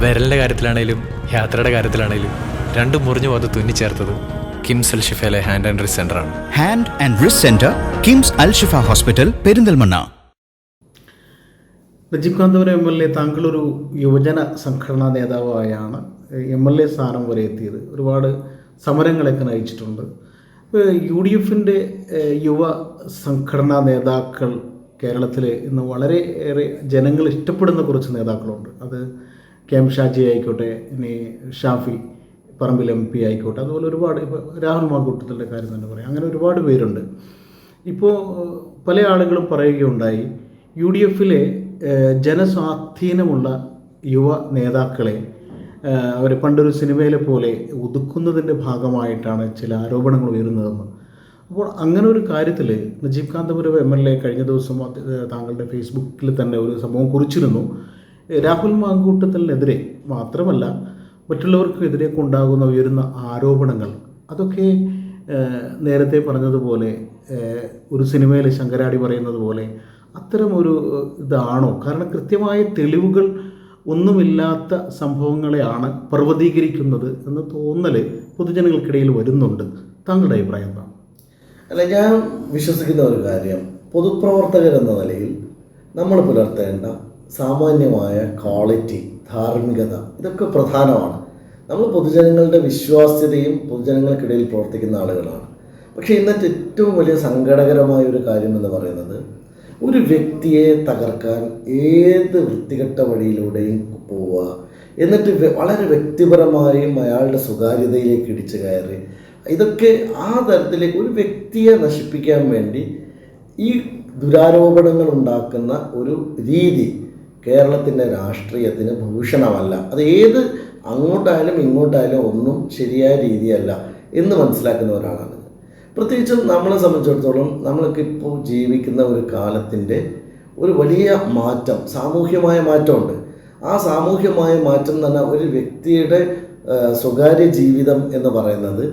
വിരലിൻ്റെ കാര്യത്തിലാണേലും യാത്രയുടെ കാര്യത്തിലാണേലും രണ്ടും മുറിഞ്ഞു പോകാതെ തുന്നിച്ചേർത്തത് കിംസ് അൽ ഷിഫയിലെ ഹാൻഡ് ആൻഡ് റിസ്റ്റ് സെൻ്ററാണ്. Hand and wrist centre, KIMS Al Shifa hospital, Perinthalmanna. Najeeb Kanthapuram MLA, താങ്കളൊരു യുവജന സംഘടനാ നേതാവായാണ് MLA സ്ഥാനം വരെ എത്തിയത്. ഒരുപാട് സമരങ്ങളൊക്കെ നയിച്ചിട്ടുണ്ട്. UDFൻ്റെ യുവ സംഘടനാ നേതാക്കൾ കേരളത്തിൽ ഇന്ന് വളരെയേറെ ജനങ്ങൾ ഇഷ്ടപ്പെടുന്ന കുറച്ച് നേതാക്കളുണ്ട്. അത് KM ഷാജി ആയിക്കോട്ടെ, ഇനി ഷാഫി പറമ്പിൽ MP ആയിക്കോട്ടെ, അതുപോലെ ഒരുപാട്, ഇപ്പോൾ രാഹുൽ മാങ്കൂട്ടത്തിൻ്റെ കാര്യം തന്നെ പറയാം. അങ്ങനെ ഒരുപാട് പേരുണ്ട്. ഇപ്പോൾ പല ആളുകളും പറയുകയുണ്ടായി, UDFലെ ജനസ്വാധീനമുള്ള യുവ നേതാക്കളെ അവർ പണ്ടൊരു സിനിമയിലെ പോലെ ഒതുക്കുന്നതിൻ്റെ ഭാഗമായിട്ടാണ് ചില ആരോപണങ്ങൾ ഉയരുന്നതെന്ന്. അപ്പോൾ അങ്ങനെ ഒരു കാര്യത്തിൽ നജീബ് കാന്തപുരം MLA കഴിഞ്ഞ ദിവസം താങ്കളുടെ ഫേസ്ബുക്കിൽ തന്നെ ഒരു സംഭവം കുറിച്ചിരുന്നു. രാഹുൽ മാങ്കൂട്ടത്തിനെതിരെ മാത്രമല്ല മറ്റുള്ളവർക്കെതിരെ ഉണ്ടാകുന്ന ഉയരുന്ന ആരോപണങ്ങൾ, അതൊക്കെ നേരത്തെ പറഞ്ഞതുപോലെ ഒരു സിനിമയിൽ ശങ്കരാടി പറയുന്നത് പോലെ അത്തരം ഒരു ഇതാണോ? കാരണം കൃത്യമായ തെളിവുകൾ ഒന്നുമില്ലാത്ത സംഭവങ്ങളെയാണ് പർവ്വതീകരിക്കുന്നത് എന്ന തോന്നൽ പൊതുജനങ്ങൾക്കിടയിൽ വരുന്നുണ്ട്. താങ്കളുടെ അഭിപ്രായം എന്താണ്? അല്ല, ഞാൻ വിശ്വസിക്കുന്ന ഒരു കാര്യം, പൊതുപ്രവർത്തകരെന്ന നിലയിൽ നമ്മൾ പുലർത്തേണ്ട സാമാന്യമായ ക്വാളിറ്റി, ധാർമ്മികത, ഇതൊക്കെ പ്രധാനമാണ്. നമ്മൾ പൊതുജനങ്ങളുടെ വിശ്വാസ്യതയും പൊതുജനങ്ങൾക്കിടയിൽ പ്രവർത്തിക്കുന്ന ആളുകളാണ്. പക്ഷേ ഇന്നത്തെ ഏറ്റവും വലിയ സങ്കടകരമായ ഒരു കാര്യം എന്ന് പറയുന്നത്, ഒരു വ്യക്തിയെ തകർക്കാൻ ഏത് വൃത്തികെട്ട വഴിയിലൂടെയും പോവുക, എന്നിട്ട് വളരെ വ്യക്തിപരമായും അയാളുടെ സ്വകാര്യതയിലേക്ക് ഇടിച്ചു കയറി, ഇതൊക്കെ ആ തരത്തിലേക്ക് ഒരു വ്യക്തിയെ നശിപ്പിക്കാൻ വേണ്ടി ഈ ദുരാരോപണങ്ങൾ ഉണ്ടാക്കുന്ന ഒരു രീതി കേരളത്തിൻ്റെ രാഷ്ട്രീയത്തിന് ഭൂഷണമല്ല. അത് ഏത് അങ്ങോട്ടായാലും ഇങ്ങോട്ടായാലും ഒന്നും ശരിയായ രീതിയല്ല എന്ന് മനസ്സിലാക്കുന്ന ഒരാളാണ്. പ്രത്യേകിച്ചും നമ്മളെ സംബന്ധിച്ചിടത്തോളം നമ്മൾക്ക് ഇപ്പോൾ ജീവിക്കുന്ന ഒരു കാലത്തിൻ്റെ ഒരു വലിയ മാറ്റം, സാമൂഹ്യമായ മാറ്റമുണ്ട്. ആ സാമൂഹ്യമായ മാറ്റം എന്ന് പറഞ്ഞാൽ ഒരു വ്യക്തിയുടെ സ്വകാര്യ ജീവിതം എന്ന് പറയുന്നത്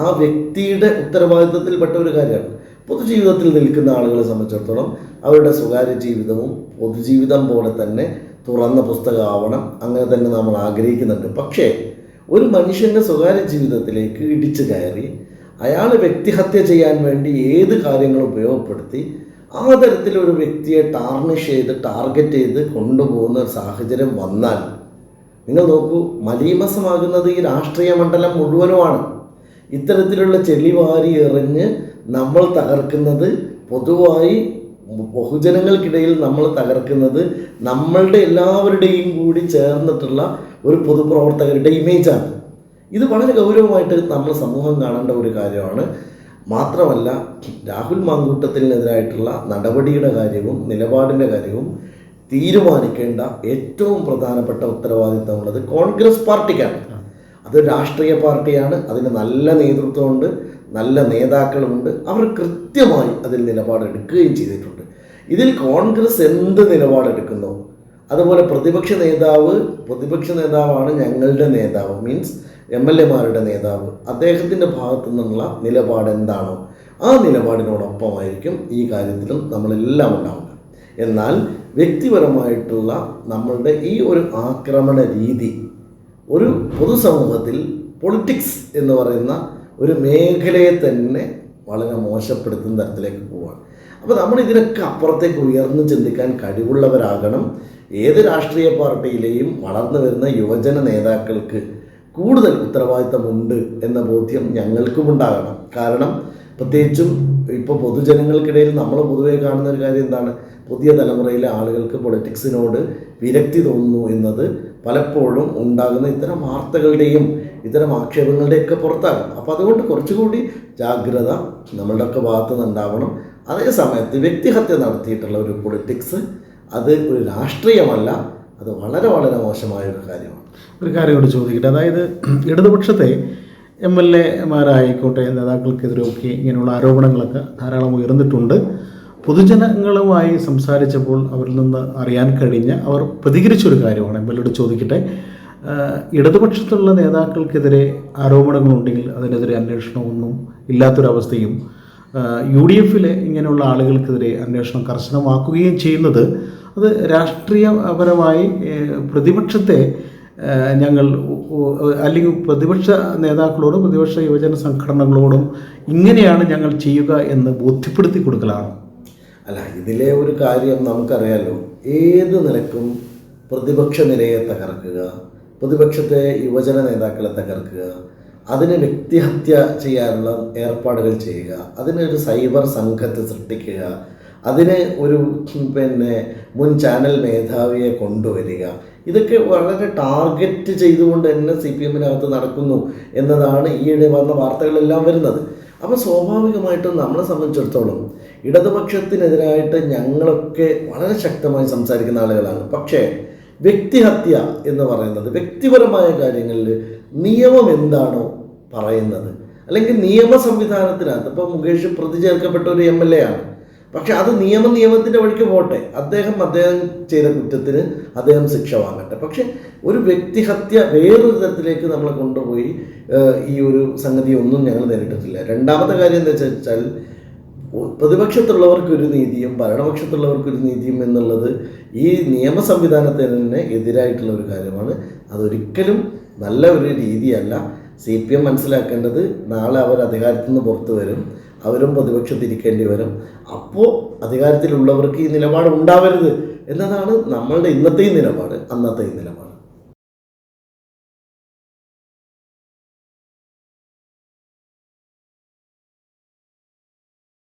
ആ വ്യക്തിയുടെ ഉത്തരവാദിത്വത്തിൽപ്പെട്ട ഒരു കാര്യമാണ്. പൊതുജീവിതത്തിൽ നിൽക്കുന്ന ആളുകളെ സംബന്ധിച്ചിടത്തോളം അവരുടെ സ്വകാര്യ ജീവിതവും പൊതുജീവിതം പോലെ തന്നെ തുറന്ന പുസ്തകമാവണം, അങ്ങനെ തന്നെ നമ്മൾ ആഗ്രഹിക്കുന്നുണ്ട്. പക്ഷേ ഒരു മനുഷ്യൻ്റെ സ്വകാര്യ ജീവിതത്തിലേക്ക് ഇടിച്ചു കയറി അയാൾ വ്യക്തിഹത്യ ചെയ്യാൻ വേണ്ടി ഏത് കാര്യങ്ങളും ഉപയോഗപ്പെടുത്തി ആ തരത്തിലൊരു വ്യക്തിയെ ടാർണിഷ് ചെയ്ത് ടാർഗറ്റ് ചെയ്ത് കൊണ്ടുപോകുന്ന ഒരു സാഹചര്യം വന്നാൽ നിങ്ങൾ നോക്കൂ, മലീമസമാകുന്നത് ഈ രാഷ്ട്രീയ മണ്ഡലം മുഴുവനുമാണ്. ഇത്തരത്തിലുള്ള ചെളിവാരി എറിഞ്ഞ് നമ്മൾ തകർക്കുന്നത്, പൊതുവായി ബഹുജനങ്ങൾക്കിടയിൽ നമ്മൾ തകർക്കുന്നത് നമ്മളുടെ എല്ലാവരുടെയും കൂടി ചേർന്നിട്ടുള്ള ഒരു പൊതുപ്രവർത്തകരുടെ ഇമേജാണ്. ഇത് വളരെ ഗൗരവമായിട്ട് നമ്മൾ സമൂഹം കാണേണ്ട ഒരു കാര്യമാണ്. മാത്രമല്ല, രാഹുൽ മാങ്കൂട്ടത്തിനെതിരായിട്ടുള്ള നടപടിയുടെ കാര്യവും നിലപാടിൻ്റെ കാര്യവും തീരുമാനിക്കേണ്ട ഏറ്റവും പ്രധാനപ്പെട്ട ഉത്തരവാദിത്തമുള്ളത് കോൺഗ്രസ് പാർട്ടിക്കാണ്. അത് രാഷ്ട്രീയ പാർട്ടിയാണ്, അതിന് നല്ല നേതൃത്വമുണ്ട്, നല്ല നേതാക്കളുമുണ്ട്. അവർ കൃത്യമായി അതിൽ നിലപാടെടുക്കുകയും ചെയ്തിട്ടുണ്ട്. ഇതിൽ കോൺഗ്രസ് എന്ത് നിലപാടെടുക്കുന്നു, അതുപോലെ പ്രതിപക്ഷ നേതാവാണ് ഞങ്ങളുടെ നേതാവ്, മീൻസ് MLA-മാരുടെ നേതാവ്, അദ്ദേഹത്തിൻ്റെ ഭാഗത്തു നിന്നുള്ള നിലപാട് എന്താണോ ആ നിലപാടിനോടൊപ്പമായിരിക്കും ഈ കാര്യത്തിലും നമ്മളെല്ലാം ഉണ്ടാവുക. എന്നാൽ വ്യക്തിപരമായിട്ടുള്ള നമ്മളുടെ ഈ ഒരു ആക്രമണ രീതി ഒരു പൊതുസമൂഹത്തിൽ പൊളിറ്റിക്സ് എന്ന് പറയുന്ന ഒരു മേഖലയെ തന്നെ വളരെ മോശപ്പെടുത്തുന്ന തരത്തിലേക്ക് പോവുകയാണ്. അപ്പോൾ നമ്മൾ ഇതിനൊക്കെ അപ്പുറത്തേക്ക് ഉയർന്നു ചിന്തിക്കാൻ കഴിവുള്ളവരാകണം. ഏത് രാഷ്ട്രീയ പാർട്ടിയിലെയും വളർന്നു വരുന്ന യുവജന നേതാക്കൾക്ക് കൂടുതൽ ഉത്തരവാദിത്തമുണ്ട് എന്ന ബോധ്യം ഞങ്ങൾക്കും ഉണ്ടാകണം. കാരണം പ്രത്യേകിച്ചും ഇപ്പോൾ പൊതുജനങ്ങൾക്കിടയിൽ നമ്മൾ പൊതുവെ കാണുന്ന ഒരു കാര്യം എന്താണ്, പുതിയ തലമുറയിലെ ആളുകൾക്ക് പൊളിറ്റിക്സിനോട് വിരക്തി തോന്നുന്നു എന്നത് പലപ്പോഴും ഉണ്ടാകുന്ന ഇത്തരം വാർത്തകളുടെയും ഇത്തരം ആക്ഷേപങ്ങളുടെയൊക്കെ പുറത്താകും. അപ്പോൾ അതുകൊണ്ട് കുറച്ചുകൂടി ജാഗ്രത നമ്മളുടെയൊക്കെ ഭാഗത്തു നിന്നുണ്ടാവണം. അതേ സമയത്ത് വ്യക്തിഹത്യ നടത്തിയിട്ടുള്ള ഒരു പൊളിറ്റിക്സ് അത് ഒരു രാഷ്ട്രീയമല്ല, അത് വളരെ വളരെ മോശമായ ഒരു കാര്യമാണ്. ഒരു കാര്യം കൂടി ചോദിക്കട്ടെ, അതായത് ഇടതുപക്ഷത്തെ MLA-മാരായിക്കോട്ടെ നേതാക്കൾക്കെതിരെയൊക്കെ ഇങ്ങനെയുള്ള ആരോപണങ്ങളൊക്കെ ധാരാളം ഉയർന്നിട്ടുണ്ട്. പൊതുജനങ്ങളുമായി സംസാരിച്ചപ്പോൾ അവരിൽ നിന്ന് അറിയാൻ കഴിഞ്ഞ, അവർ പ്രതികരിച്ചൊരു കാര്യമാണ്. MLA-യോട് ചോദിക്കട്ടെ, ഇടതുപക്ഷത്തുള്ള നേതാക്കൾക്കെതിരെ ആരോപണങ്ങളുണ്ടെങ്കിൽ അതിനെതിരെ അന്വേഷണമൊന്നും ഇല്ലാത്തൊരവസ്ഥയും UDFലെ ഇങ്ങനെയുള്ള ആളുകൾക്കെതിരെ അന്വേഷണം കർശനമാക്കുകയും ചെയ്യുന്നത് അത് രാഷ്ട്രീയപരമായി പ്രതിപക്ഷത്തെ ഞങ്ങൾ അല്ലെങ്കിൽ പ്രതിപക്ഷ നേതാക്കളോടും പ്രതിപക്ഷ യുവജന സംഘടനകളോടും ഇങ്ങനെയാണ് ഞങ്ങൾ ചെയ്യുക എന്ന് ബോധ്യപ്പെടുത്തി കൊടുക്കലാണ്. അല്ല, ഇതിലെ ഒരു കാര്യം നമുക്കറിയാലോ, ഏത് നിലക്കും പ്രതിപക്ഷ നിരയെ തകർക്കുക, പ്രതിപക്ഷത്തെ യുവജന നേതാക്കളെ തകർക്കുക, അതിന് വ്യക്തിഹത്യ ചെയ്യാനുള്ള ഏർപ്പാടുകൾ ചെയ്യുക, അതിനൊരു സൈബർ സംഘത്തെ സൃഷ്ടിക്കുക, അതിന് ഒരു മുൻ ചാനൽ മേധാവിയെ കൊണ്ടുവരിക, ഇതൊക്കെ വളരെ ടാർഗറ്റ് ചെയ്തുകൊണ്ട് തന്നെ CPM-നകത്ത് നടക്കുന്നു എന്നതാണ് ഈയിടെ വന്ന വാർത്തകളെല്ലാം വരുന്നത്. അപ്പോൾ സ്വാഭാവികമായിട്ടും നമ്മളെ സംബന്ധിച്ചിടത്തോളം ഇടതുപക്ഷത്തിനെതിരായിട്ട് ഞങ്ങളൊക്കെ വളരെ ശക്തമായി സംസാരിക്കുന്ന ആളുകളാണ്. പക്ഷേ വ്യക്തിഹത്യ എന്ന് പറയുന്നത്, വ്യക്തിപരമായ കാര്യങ്ങളിൽ നിയമം എന്താണോ പറയുന്നത്, അല്ലെങ്കിൽ നിയമ സംവിധാനത്തിനകത്ത് ഇപ്പോൾ മുകേഷ് പ്രതി ചേർക്കപ്പെട്ട ഒരു MLA ആണ്. പക്ഷെ അത് നിയമത്തിൻ്റെ വഴിക്ക് പോട്ടെ, അദ്ദേഹം ചെയ്ത കുറ്റത്തിന് അദ്ദേഹം ശിക്ഷ വാങ്ങട്ടെ. പക്ഷെ ഒരു വ്യക്തിഹത്യ വേറൊരു തരത്തിലേക്ക് നമ്മളെ കൊണ്ടുപോയി ഈ ഒരു സംഗതി ഒന്നും ഞങ്ങൾ നേരിട്ടിട്ടില്ല. രണ്ടാമത്തെ കാര്യം എന്താ വെച്ചാൽ, പ്രതിപക്ഷത്തുള്ളവർക്കൊരു നീതിയും ഭരണപക്ഷത്തുള്ളവർക്കൊരു നീതിയും എന്നുള്ളത് ഈ നിയമ സംവിധാനത്തിന് എതിരായിട്ടുള്ള ഒരു കാര്യമാണ്. അതൊരിക്കലും നല്ല ഒരു രീതിയല്ല. CPM മനസ്സിലാക്കേണ്ടത്, നാളെ അവർ അധികാരത്തിൽ നിന്ന് പുറത്തു വരും, അവരും പ്രതിപക്ഷത്തിരിക്കേണ്ടി വരും. അപ്പോൾ അധികാരത്തിലുള്ളവർക്ക് ഈ നിലപാട് ഉണ്ടാവരുത് എന്നതാണ് നമ്മളുടെ ഇന്നത്തെയും നിലപാട്, അന്നത്തെയും നിലപാട്.